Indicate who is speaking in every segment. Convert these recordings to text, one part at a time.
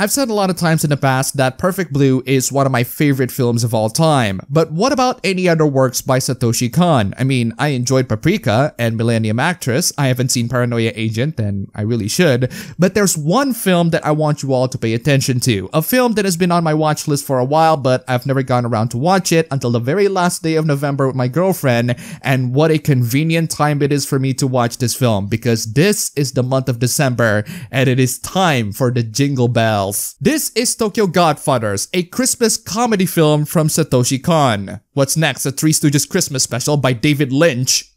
Speaker 1: I've said a lot of times in the past that Perfect Blue is one of my favorite films of all time, but what about any other works by Satoshi Kon? I mean, I enjoyed Paprika and Millennium Actress. I haven't seen Paranoia Agent, and I really should, but there's one film that I want you all to pay attention to. A film that has been on my watch list for a while, but I've never gone around to watch it until the very last day of November with my girlfriend, and what a convenient time it is for me to watch this film, because this is the month of December, and it is time for the Jingle Bells. This is Tokyo Godfathers, a Christmas comedy film from Satoshi Kon. What's next? A Three Stooges Christmas special by David Lynch.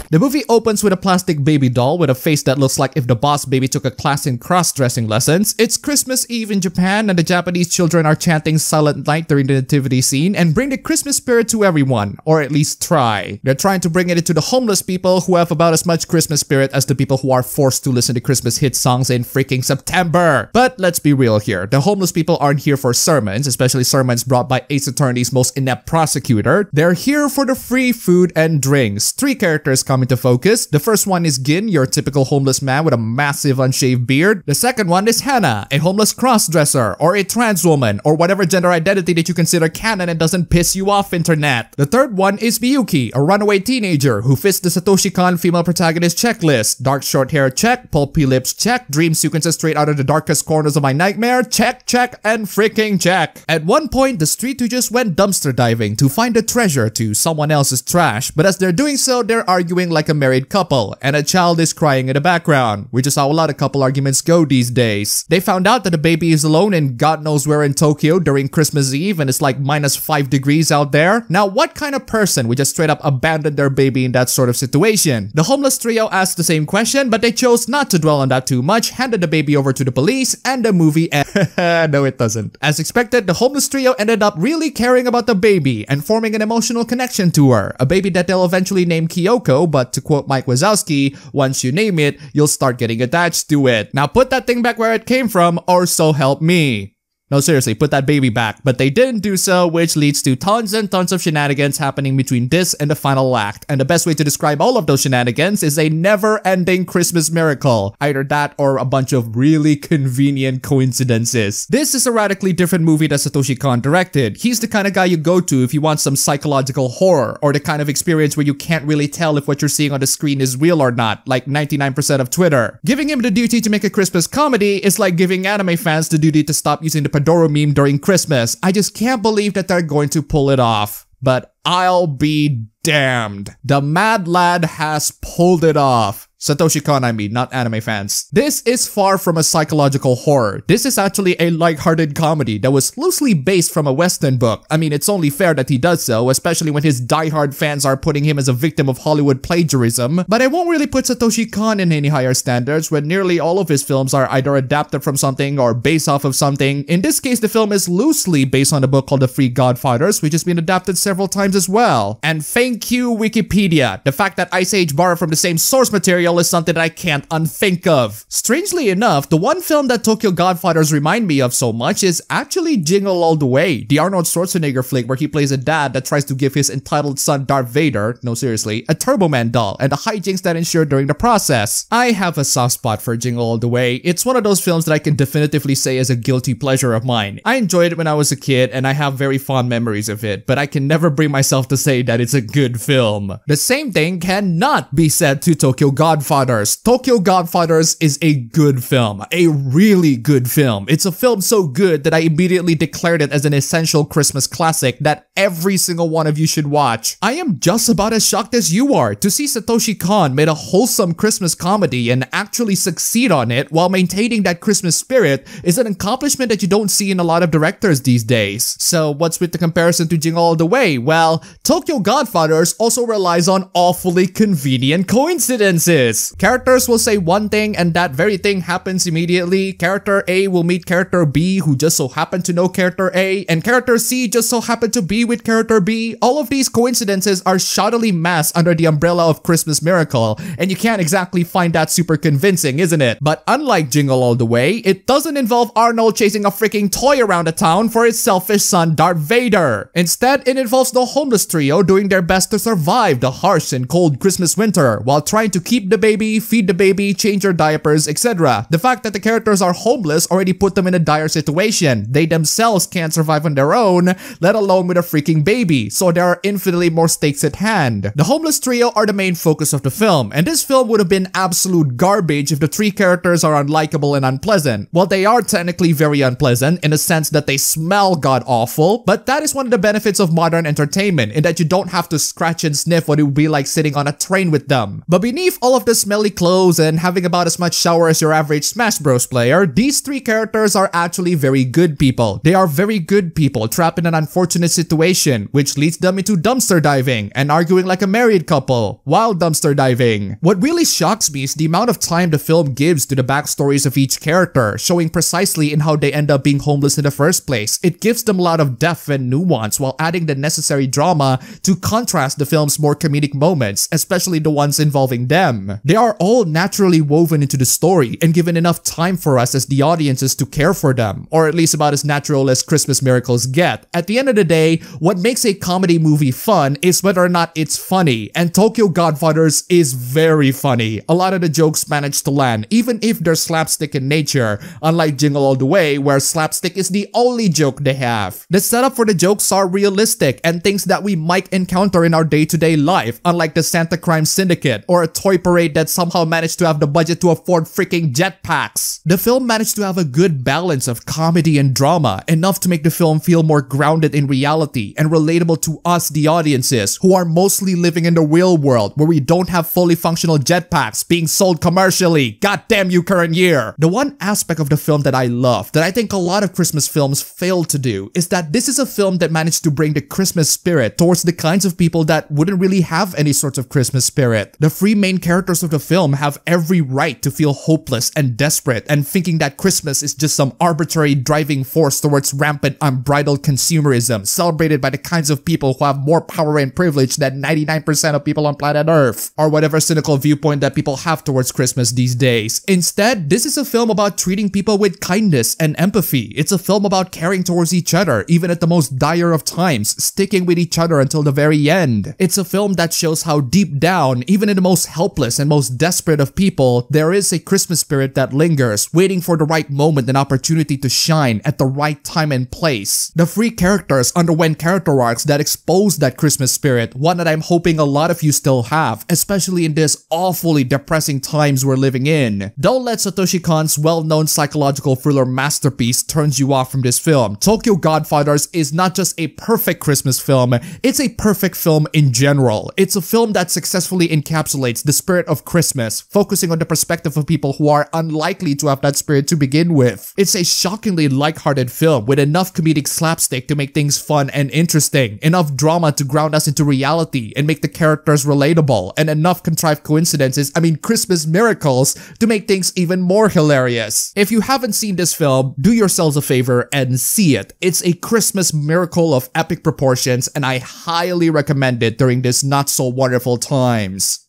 Speaker 1: The movie opens with a plastic baby doll with a face that looks like if the boss baby took a class in cross-dressing lessons. It's Christmas Eve in Japan, and the Japanese children are chanting Silent Night during the nativity scene and bring the Christmas spirit to everyone, or at least try. They're trying to bring it to the homeless people who have about as much Christmas spirit as the people who are forced to listen to Christmas hit songs in freaking September. But let's be real here. The homeless people aren't here for sermons, especially sermons brought by Ace Attorney's most inept prosecutor. They're here for the free food and drinks. Three characters come into focus. The first one is Gin, your typical homeless man with a massive unshaved beard. The second one is Hannah, a homeless cross-dresser, or a trans woman, or whatever gender identity that you consider canon and doesn't piss you off, internet. The third one is Miyuki, a runaway teenager who fits the Satoshi Kon female protagonist checklist. Dark short hair, check. Pulpy lips, check. Dream sequences straight out of the darkest corners of my nightmare, check, check, and freaking check. At one point, the Street Stooges went dumpster diving to find a treasure to someone else's trash, but as they're doing so, they're arguing like a married couple, and a child is crying in the background, which is how a lot of couple arguments go these days. They found out that the baby is alone in God knows where in Tokyo during Christmas Eve, and it's like -5 degrees out there. Now, what kind of person would just straight up abandon their baby in that sort of situation? The homeless trio asked the same question, but they chose not to dwell on that too much, handed the baby over to the police, and the movie no, it doesn't. As expected, the homeless trio ended up really caring about the baby and forming an emotional connection to her, a baby that they'll eventually name Kyoko, but to quote Mike Wazowski, once you name it, you'll start getting attached to it. Now put that thing back where it came from, or so help me. No, seriously, put that baby back. But they didn't do so, which leads to tons and tons of shenanigans happening between this and the final act. And the best way to describe all of those shenanigans is a never-ending Christmas miracle. Either that or a bunch of really convenient coincidences. This is a radically different movie that Satoshi Kon directed. He's the kind of guy you go to if you want some psychological horror, or the kind of experience where you can't really tell if what you're seeing on the screen is real or not, like 99% of Twitter. Giving him the duty to make a Christmas comedy is like giving anime fans the duty to stop using the Padoro meme during Christmas. I just can't believe that they're going to pull it off. But I'll be damned. The Mad Lad has pulled it off. Satoshi Kon, I mean, not anime fans. This is far from a psychological horror. This is actually a lighthearted comedy that was loosely based from a Western book. I mean, it's only fair that he does so, especially when his diehard fans are putting him as a victim of Hollywood plagiarism. But I won't really put Satoshi Kon in any higher standards when nearly all of his films are either adapted from something or based off of something. In this case, the film is loosely based on a book called The Three Godfathers, which has been adapted several times as well. And thank you, Wikipedia. The fact that Ice Age borrowed from the same source material is something that I can't unthink of. Strangely enough, the one film that Tokyo Godfathers remind me of so much is actually Jingle All the Way, the Arnold Schwarzenegger flick where he plays a dad that tries to give his entitled son Darth Vader, no seriously, a Turbo Man doll and the hijinks that ensure during the process. I have a soft spot for Jingle All the Way. It's one of those films that I can definitively say is a guilty pleasure of mine. I enjoyed it when I was a kid and I have very fond memories of it, but I can never bring myself to say that it's a good film. The same thing cannot be said to Tokyo Godfathers. Tokyo Godfathers is a good film, a really good film. It's a film so good that I immediately declared it as an essential Christmas classic that every single one of you should watch. I am just about as shocked as you are to see Satoshi Kon made a wholesome Christmas comedy and actually succeed on it while maintaining that Christmas spirit is an accomplishment that you don't see in a lot of directors these days. So what's with the comparison to Jingle All the Way? Well, Tokyo Godfathers also relies on awfully convenient coincidences. this. Characters will say one thing and that very thing happens immediately. Character A will meet character B who just so happened to know character A, and character C just so happened to be with character B. All of these coincidences are shoddily masked under the umbrella of Christmas Miracle, and you can't exactly find that super convincing, isn't it? But unlike Jingle All the Way, it doesn't involve Arnold chasing a freaking toy around the town for his selfish son Darth Vader. Instead, it involves the homeless trio doing their best to survive the harsh and cold Christmas winter while trying to keep the baby, feed the baby, change their diapers, etc. The fact that the characters are homeless already put them in a dire situation. They themselves can't survive on their own, let alone with a freaking baby, so there are infinitely more stakes at hand. The homeless trio are the main focus of the film, and this film would have been absolute garbage if the three characters are unlikable and unpleasant. Well, they are technically very unpleasant in the sense that they smell god-awful, but that is one of the benefits of modern entertainment, in that you don't have to scratch and sniff what it would be like sitting on a train with them. But beneath all of the smelly clothes and having about as much shower as your average Smash Bros player, these three characters are actually very good people. They are very good people trapped in an unfortunate situation, which leads them into dumpster diving and arguing like a married couple while dumpster diving. What really shocks me is the amount of time the film gives to the backstories of each character, showing precisely in how they end up being homeless in the first place. It gives them a lot of depth and nuance while adding the necessary drama to contrast the film's more comedic moments, especially the ones involving them. They are all naturally woven into the story and given enough time for us as the audiences to care for them, or at least about as natural as Christmas miracles get. At the end of the day, what makes a comedy movie fun is whether or not it's funny, and Tokyo Godfathers is very funny. A lot of the jokes manage to land, even if they're slapstick in nature, unlike Jingle All the Way, where slapstick is the only joke they have. The setup for the jokes are realistic and things that we might encounter in our day-to-day life, unlike the Santa Crime Syndicate or a toy parade that somehow managed to have the budget to afford freaking jetpacks. The film managed to have a good balance of comedy and drama, enough to make the film feel more grounded in reality and relatable to us, the audiences, who are mostly living in the real world where we don't have fully functional jetpacks being sold commercially. God damn you, current year! The one aspect of the film that I love, that I think a lot of Christmas films fail to do, is that this is a film that managed to bring the Christmas spirit towards the kinds of people that wouldn't really have any sort of Christmas spirit. The three main characters of the film have every right to feel hopeless and desperate and thinking that Christmas is just some arbitrary driving force towards rampant unbridled consumerism celebrated by the kinds of people who have more power and privilege than 99% of people on planet Earth, or whatever cynical viewpoint that people have towards Christmas these days. Instead, this is a film about treating people with kindness and empathy. It's a film about caring towards each other, even at the most dire of times, sticking with each other until the very end. It's a film that shows how deep down, even in the most helpless and most desperate of people, there is a Christmas spirit that lingers, waiting for the right moment and opportunity to shine at the right time and place. The three characters underwent character arcs that expose that Christmas spirit, one that I'm hoping a lot of you still have, especially in this awfully depressing times we're living in. Don't let Satoshi Kon's well-known psychological thriller masterpiece turn you off from this film. Tokyo Godfathers is not just a perfect Christmas film, it's a perfect film in general. It's a film that successfully encapsulates the spirit of Christmas, focusing on the perspective of people who are unlikely to have that spirit to begin with. It's a shockingly lighthearted film with enough comedic slapstick to make things fun and interesting, enough drama to ground us into reality and make the characters relatable, and enough contrived coincidences, Christmas miracles, to make things even more hilarious. If you haven't seen this film, do yourselves a favor and see it. It's a Christmas miracle of epic proportions, and I highly recommend it during this not so wonderful times.